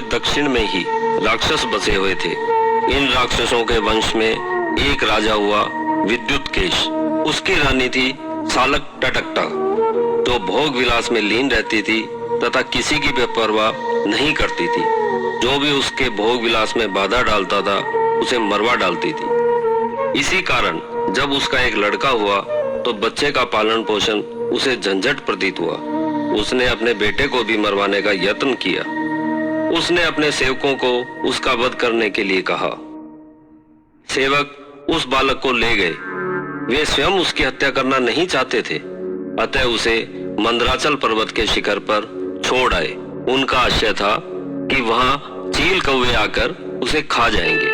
दक्षिण में ही राक्षस बसे हुए थे। इन राक्षसों के वंश में एक राजा हुआ विद्युतकेश। उसकी रानी थी सालक टटकटा, जो भोग विलास में लीन रहती थी तथा किसी की भी परवाह नहीं करती थी। जो भी उसके भोग विलास में बाधा डालता था उसे मरवा डालती थी। इसी कारण जब उसका एक लड़का हुआ तो बच्चे का पालन पोषण उसे झंझट प्रतीत हुआ। उसने अपने बेटे को भी मरवाने का यत्न किया। उसने अपने सेवकों को उसका वध करने के लिए कहा। सेवक उस बालक को ले गए। वे स्वयं उसकी हत्या करना नहीं चाहते थे, अतः उसे मंदराचल पर्वत के शिखर पर छोड़ आए। उनका आशय था कि वहां चील कौवे आकर उसे खा जाएंगे,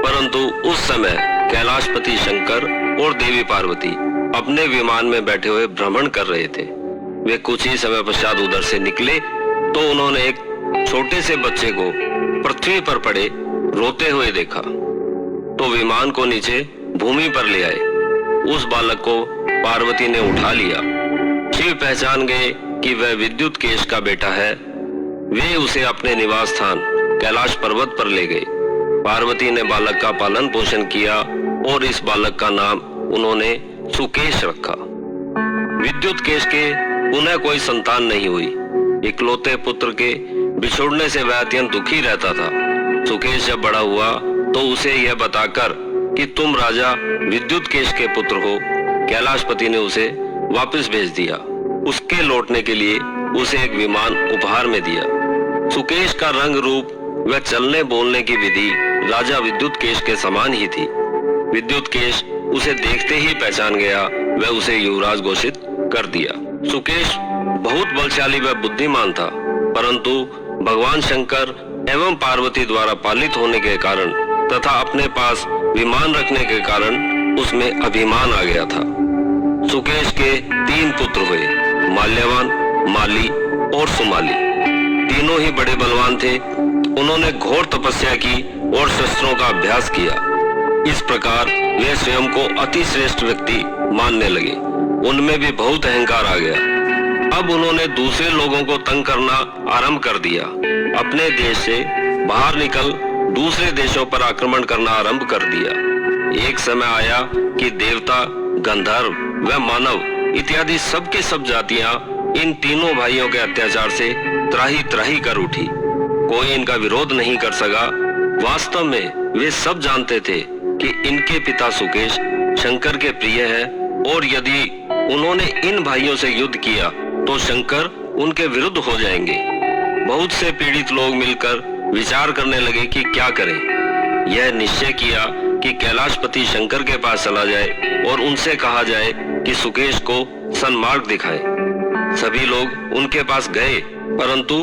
परंतु उस समय कैलाशपति शंकर और देवी पार्वती अपने विमान में बैठे हुए भ्रमण कर रहे थे। वे कुछ ही समय पश्चात उधर से निकले तो उन्होंने एक छोटे से बच्चे को पृथ्वी पर पड़े रोते हुए देखा, तो विमान को नीचे भूमि पर ले आए। उस बालक को पार्वती ने उठा लिया। शिव पहचान गए कि वह विद्युतकेश का बेटा है। वे उसे अपने निवास स्थान कैलाश पर्वत पर ले गए। पार्वती ने बालक का पालन पोषण किया और इस बालक का नाम उन्होंने सुकेश रखा। विद्युतकेश के पुनः कोई संतान नहीं हुई। इकलौते पुत्र के बिछुड़ने से वह अत्यंत दुखी रहता था। सुकेश जब बड़ा हुआ तो उसे यह बताकर कि तुम राजा विद्युतकेश के पुत्र हो, कैलाशपति ने उसे वापस भेज दिया। उसके लौटने के लिए उसे एक विमान उपहार में दिया। सुकेश का रंग रूप व चलने बोलने की विधि राजा विद्युतकेश के समान ही थी। विद्युतकेश उसे देखते ही पहचान गया। वह उसे युवराज घोषित कर दिया। सुकेश बहुत बलशाली व बुद्धिमान था, परंतु भगवान शंकर एवं पार्वती द्वारा पालित होने के कारण तथा अपने पास विमान रखने के कारण उसमें अभिमान आ गया था। सुकेश के 3 पुत्र हुए, माल्यवान, माली और सुमाली। तीनों ही बड़े बलवान थे। उन्होंने घोर तपस्या की और शस्त्रों का अभ्यास किया। इस प्रकार वे स्वयं को अति श्रेष्ठ व्यक्ति मानने लगे। उनमें भी बहुत अहंकार आ गया। अब उन्होंने दूसरे लोगों को तंग करना आरंभ कर दिया। अपने देश से बाहर निकल दूसरे देशों पर आक्रमण करना आरंभ कर दिया। एक समय आया कि देवता, गंधर्व व मानव इत्यादि सब के सब जातियां इन तीनों भाइयों के अत्याचार से त्राही त्राही कर उठी। कोई इनका विरोध नहीं कर सका। वास्तव में वे सब जानते थे कि इनके पिता सुकेश शंकर के प्रिय हैं और यदि उन्होंने इन भाइयों से युद्ध किया तो शंकर उनके विरुद्ध हो जाएंगे। बहुत से पीड़ित लोग मिलकर विचार करने लगे कि क्या करें। यह निश्चय किया कि कैलाशपति शंकर के पास चला जाए और उनसे कहा जाए कि सुकेश को सन्मार्ग दिखाए। सभी लोग उनके पास गए, परंतु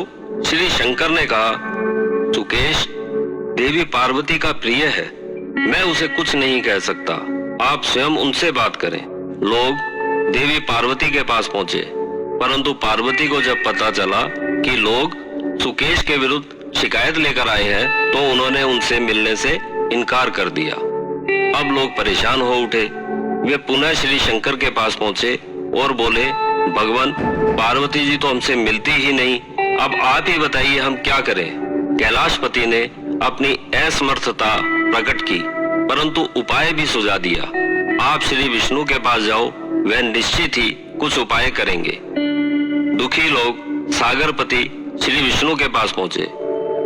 श्री शंकर ने कहा, सुकेश देवी पार्वती का प्रिय है, मैं उसे कुछ नहीं कह सकता। आप स्वयं उनसे बात करें। लोग देवी पार्वती के पास पहुंचे, परंतु पार्वती को जब पता चला कि लोग सुकेश के विरुद्ध शिकायत लेकर आए हैं तो उन्होंने उनसे मिलने से इनकार कर दिया। अब लोग परेशान हो उठे। वे पुनः श्री शंकर के पास पहुंचे और बोले, भगवान पार्वती जी तो हमसे मिलती ही नहीं, अब आप ही बताइए हम क्या करें। कैलाशपति ने अपनी असमर्थता प्रकट की, परंतु उपाय भी सुझा दिया। आप श्री विष्णु के पास जाओ, वह निश्चित ही कुछ उपाय करेंगे। दुखी लोग सागरपति श्री विष्णु के पास पहुंचे।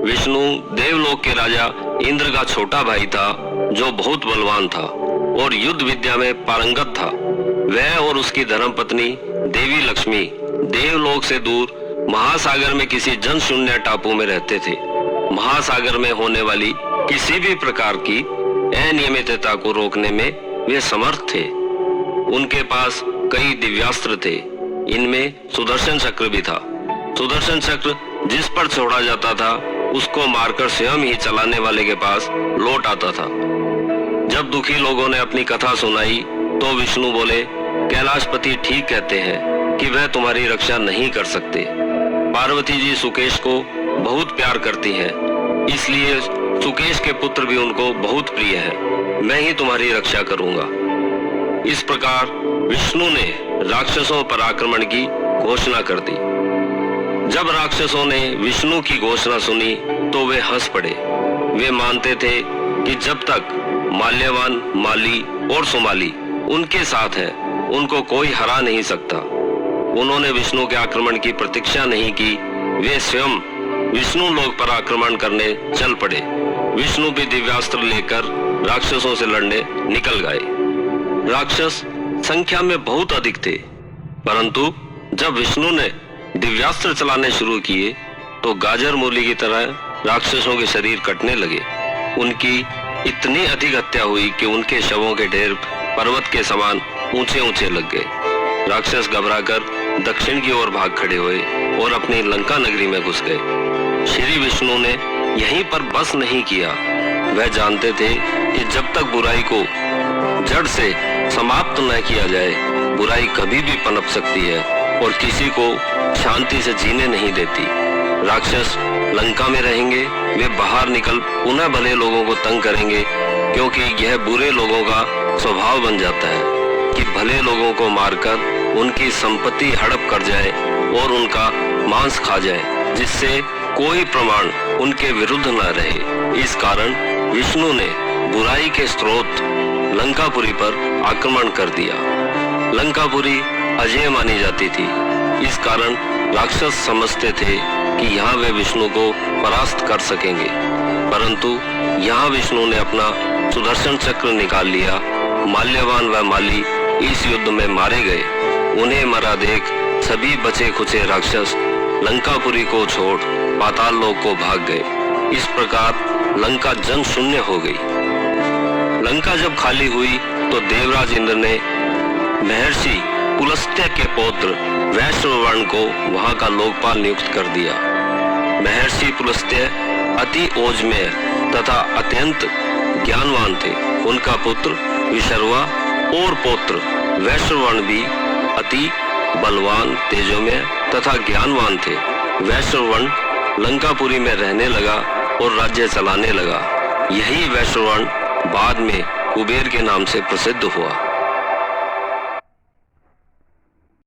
विष्णु देवलोक के राजा इंद्र का छोटा भाई था, जो बहुत बलवान था और युद्ध विद्या में पारंगत था। वह और उसकी धर्मपत्नी देवी लक्ष्मी देवलोक से दूर महासागर में किसी जनशून्य टापू में रहते थे। महासागर में होने वाली किसी भी प्रकार की अनियमितता को रोकने में वे समर्थ थे। उनके पास कई दिव्यास्त्र थे। इनमें सुदर्शन चक्र भी था। सुदर्शन चक्र जिस पर छोड़ा जाता था उसको मारकर स्वयं ही चलाने वाले के पास लौट आता था। जब दुखी लोगों ने अपनी कथा सुनाई तो विष्णु बोले, कैलाशपति ठीक कहते हैं कि वह तुम्हारी रक्षा नहीं कर सकते। पार्वती जी सुकेश को बहुत प्यार करती हैं, इसलिए सुकेश के पुत्र भी उनको बहुत प्रिय हैं। मैं ही तुम्हारी रक्षा करूंगा। इस प्रकार विष्णु ने राक्षसों पर आक्रमण की घोषणा कर दी। जब राक्षसों ने विष्णु की घोषणा सुनी तो वे हंस पड़े। वे मानते थे कि जब तक माल्यवान, माली और सुमाली उनके साथ है, उनको कोई हरा नहीं सकता। उन्होंने विष्णु के आक्रमण की प्रतीक्षा नहीं की, वे स्वयं विष्णु लोक पर आक्रमण करने चल पड़े। विष्णु भी दिव्यास्त्र लेकर राक्षसों से लड़ने निकल गए। राक्षस संख्या में बहुत अधिक थे, परंतु जब विष्णु ने दिव्यास्त्र चलाने शुरू किए तो गाजर मूली की तरह राक्षसों के शरीर कटने लगे। उनकी इतनी अधिक हत्या हुई कि उनके शवों के ढेर पर्वत के समान ऊंचे ऊंचे लग गए। राक्षस घबराकर दक्षिण की ओर भाग खड़े हुए और अपनी लंका नगरी में घुस गए। श्री विष्णु ने यहीं पर बस नहीं किया। वह जानते थे कि जब तक बुराई को जड़ से समाप्त न किया जाए, बुराई कभी भी पनप सकती है और किसी को शांति से जीने नहीं देती। राक्षस लंका में रहेंगे, वे बाहर निकल पुनः भले लोगों को तंग करेंगे, क्योंकि यह बुरे लोगों का स्वभाव बन जाता है कि भले लोगों को मारकर उनकी संपत्ति हड़प कर जाए और उनका मांस खा जाए, जिससे कोई प्रमाण उनके विरुद्ध न रहे। इस कारण विष्णु ने बुराई के स्रोत लंकापुरी पर आक्रमण कर दिया। लंकापुरी अजेय मानी जाती थी, इस कारण राक्षस समझते थे कि यहाँ वे विष्णु को परास्त कर सकेंगे, परंतु यहाँ विष्णु ने अपना सुदर्शन चक्र निकाल लिया। माल्यवान व माली इस युद्ध में मारे गए। उन्हें मरा देख सभी बचे खुचे राक्षस लंकापुरी को छोड़ पाताल लोक को भाग गए। इस प्रकार लंका जन शून्य हो गई। लंका जब खाली हुई तो देवराज इंद्र ने महर्षि पुलस्त्य के पौत्र वैश्रवण को वहां का लोकपाल नियुक्त कर दिया। महर्षि पुलस्त्य अति ओजमेय तथा अत्यंत ज्ञानवान थे। उनका पुत्र विशर्वा और पौत्र वैश्रवण भी अति बलवान, तेजोमय तथा ज्ञानवान थे। वैश्रवण लंकापुरी में रहने लगा और राज्य चलाने लगा। यही वैश्रवण बाद में कुबेर के नाम से प्रसिद्ध हुआ।